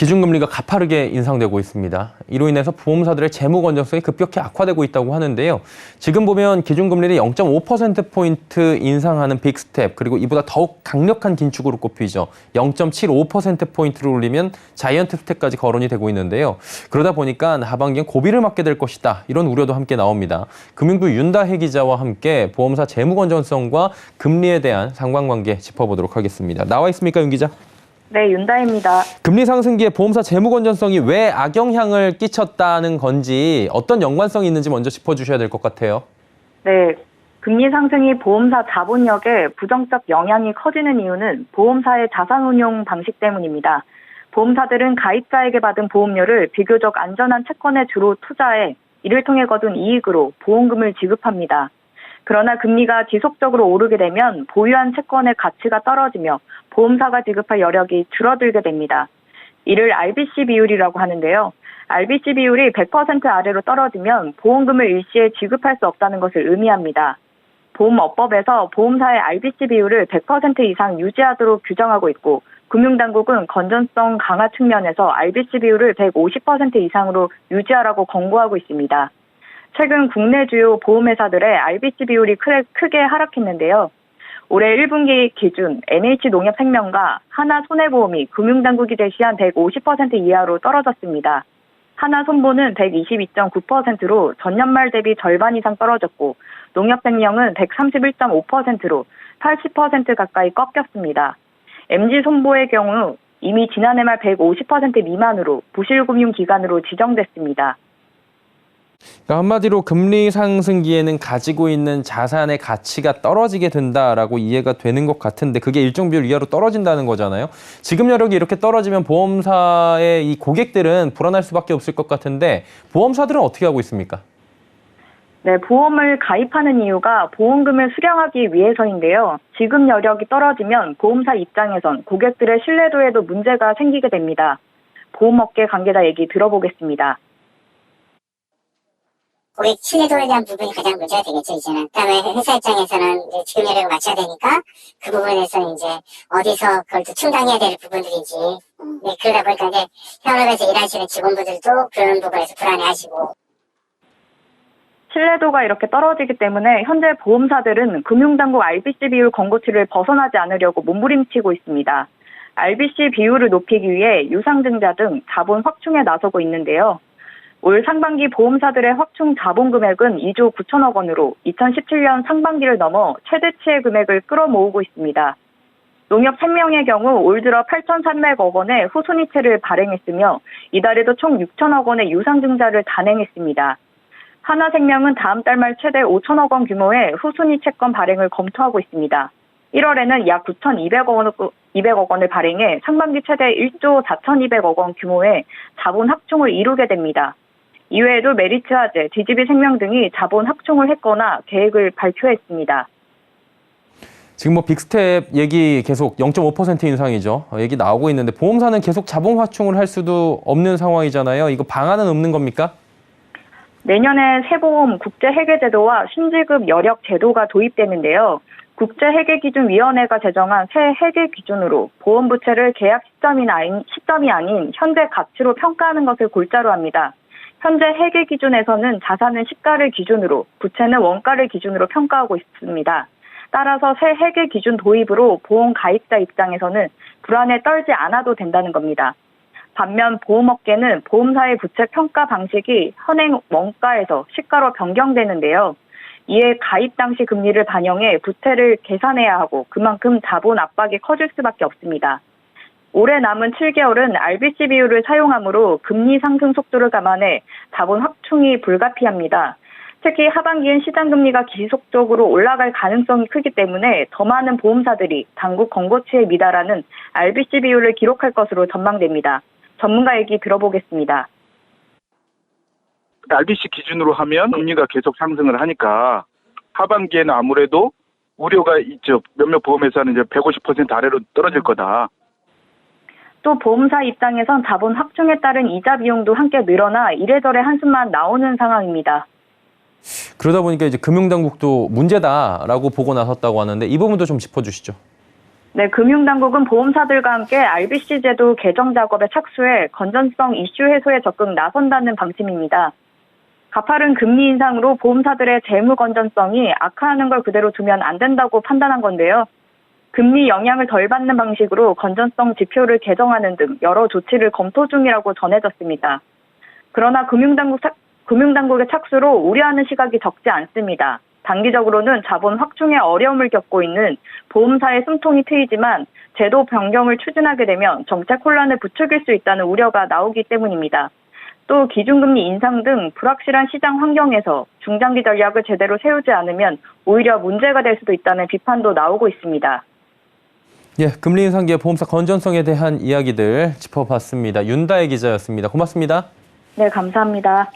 기준금리가 가파르게 인상되고 있습니다. 이로 인해서 보험사들의 재무 건전성이 급격히 악화되고 있다고 하는데요. 지금 보면 기준금리를 0.5%포인트 인상하는 빅스텝, 그리고 이보다 더욱 강력한 긴축으로 꼽히죠. 0.75%포인트를 올리면 자이언트 스텝까지 거론이 되고 있는데요. 그러다 보니까 하반기엔 고비를 맞게 될 것이다, 이런 우려도 함께 나옵니다. 금융부 윤다혜 기자와 함께 보험사 재무 건전성과 금리에 대한 상관관계 짚어보도록 하겠습니다. 나와 있습니까, 윤 기자? 네, 윤다혜입니다. 금리 상승기에 보험사 재무 건전성이 왜 악영향을 끼쳤다는 건지, 어떤 연관성이 있는지 먼저 짚어주셔야 될 것 같아요. 네, 금리 상승이 보험사 자본력에 부정적 영향이 커지는 이유는 보험사의 자산운용 방식 때문입니다. 보험사들은 가입자에게 받은 보험료를 비교적 안전한 채권에 주로 투자해 이를 통해 거둔 이익으로 보험금을 지급합니다. 그러나 금리가 지속적으로 오르게 되면 보유한 채권의 가치가 떨어지며 보험사가 지급할 여력이 줄어들게 됩니다. 이를 RBC 비율이라고 하는데요. RBC 비율이 100% 아래로 떨어지면 보험금을 일시에 지급할 수 없다는 것을 의미합니다. 보험업법에서 보험사의 RBC 비율을 100% 이상 유지하도록 규정하고 있고, 금융당국은 건전성 강화 측면에서 RBC 비율을 150% 이상으로 유지하라고 권고하고 있습니다. 최근 국내 주요 보험회사들의 RBC 비율이 크게 하락했는데요. 올해 1분기 기준 NH농협생명과 하나손해보험이 금융당국이 제시한 150% 이하로 떨어졌습니다. 하나손보는 122.9%로 전년 말 대비 절반 이상 떨어졌고, 농협생명은 131.5%로 80% 가까이 꺾였습니다. MG손보의 경우 이미 지난해 말 150% 미만으로 부실금융기관으로 지정됐습니다. 그러니까 한마디로 금리 상승기에는 가지고 있는 자산의 가치가 떨어지게 된다라고 이해가 되는 것 같은데, 그게 일정 비율 이하로 떨어진다는 거잖아요. 지급 여력이 이렇게 떨어지면 보험사의 이 고객들은 불안할 수밖에 없을 것 같은데, 보험사들은 어떻게 하고 있습니까? 네, 보험을 가입하는 이유가 보험금을 수령하기 위해서인데요. 지급 여력이 떨어지면 보험사 입장에선 고객들의 신뢰도에도 문제가 생기게 됩니다. 보험업계 관계자 얘기 들어보겠습니다. 고객 신뢰도에 대한 부분이 가장 문제가 되겠죠, 이제는. 그다음에 회사 입장에서는 이제 지급 여력을 맞춰야 되니까 그 부분에서 이제 어디서 그걸 또 충당해야 될 부분들이지. 네, 그러다 보니까 이제 현업에서 일하시는 직원분들도 그런 부분에서 불안해하시고. 신뢰도가 이렇게 떨어지기 때문에 현재 보험사들은 금융당국 RBC 비율 권고치를 벗어나지 않으려고 몸부림치고 있습니다. RBC 비율을 높이기 위해 유상증자 등 자본 확충에 나서고 있는데요. 올 상반기 보험사들의 확충 자본 금액은 2조 9천억 원으로 2017년 상반기를 넘어 최대치의 금액을 끌어모으고 있습니다. 농협생명의 경우 올 들어 8,300억 원의 후순위채를 발행했으며, 이달에도 총 6천억 원의 유상증자를 단행했습니다. 하나생명은 다음 달 말 최대 5천억 원 규모의 후순위 채권 발행을 검토하고 있습니다. 1월에는 약 9,200억 원을 발행해 상반기 최대 1조 4,200억 원 규모의 자본 확충을 이루게 됩니다. 이외에도 메리츠화재, DGB생명 등이 자본 확충을 했거나 계획을 발표했습니다. 지금 뭐 빅스텝 얘기 계속 0.5% 인상이죠. 얘기 나오고 있는데, 보험사는 계속 자본 확충을 할 수도 없는 상황이잖아요. 이거 방안은 없는 겁니까? 내년에 세보험 국제회계제도와 신지급 여력 제도가 도입되는데요. 국제회계기준위원회가 제정한 새 회계 기준으로 보험 부채를 계약 시점이 아닌 현재 가치로 평가하는 것을 골자로 합니다. 현재 회계 기준에서는 자산은 시가를 기준으로, 부채는 원가를 기준으로 평가하고 있습니다. 따라서 새 회계 기준 도입으로 보험 가입자 입장에서는 불안에 떨지 않아도 된다는 겁니다. 반면 보험업계는 보험사의 부채 평가 방식이 현행 원가에서 시가로 변경되는데요. 이에 가입 당시 금리를 반영해 부채를 계산해야 하고, 그만큼 자본 압박이 커질 수밖에 없습니다. 올해 남은 7개월은 RBC 비율을 사용하므로 금리 상승 속도를 감안해 자본 확충이 불가피합니다. 특히 하반기엔 시장금리가 지속적으로 올라갈 가능성이 크기 때문에 더 많은 보험사들이 당국 권고치에 미달하는 RBC 비율을 기록할 것으로 전망됩니다. 전문가 얘기 들어보겠습니다. RBC 기준으로 하면 금리가 계속 상승을 하니까 하반기에는 아무래도 우려가 있죠. 몇몇 보험회사는 이제 150% 아래로 떨어질 거다. 또 보험사 입장에선 자본 확충에 따른 이자 비용도 함께 늘어나 이래저래 한숨만 나오는 상황입니다. 그러다 보니까 이제 금융당국도 문제다라고 보고 나섰다고 하는데, 이 부분도 좀 짚어주시죠. 네, 금융당국은 보험사들과 함께 RBC 제도 개정 작업에 착수해 건전성 이슈 해소에 적극 나선다는 방침입니다. 가파른 금리 인상으로 보험사들의 재무 건전성이 악화하는 걸 그대로 두면 안 된다고 판단한 건데요. 금리 영향을 덜 받는 방식으로 건전성 지표를 개정하는 등 여러 조치를 검토 중이라고 전해졌습니다. 그러나 금융당국의 착수로 우려하는 시각이 적지 않습니다. 단기적으로는 자본 확충에 어려움을 겪고 있는 보험사의 숨통이 트이지만 제도 변경을 추진하게 되면 정책 혼란을 부추길 수 있다는 우려가 나오기 때문입니다. 또 기준금리 인상 등 불확실한 시장 환경에서 중장기 전략을 제대로 세우지 않으면 오히려 문제가 될 수도 있다는 비판도 나오고 있습니다. 예, 금리 인상기의 보험사 건전성에 대한 이야기들 짚어봤습니다. 윤다혜 기자였습니다. 고맙습니다. 네, 감사합니다.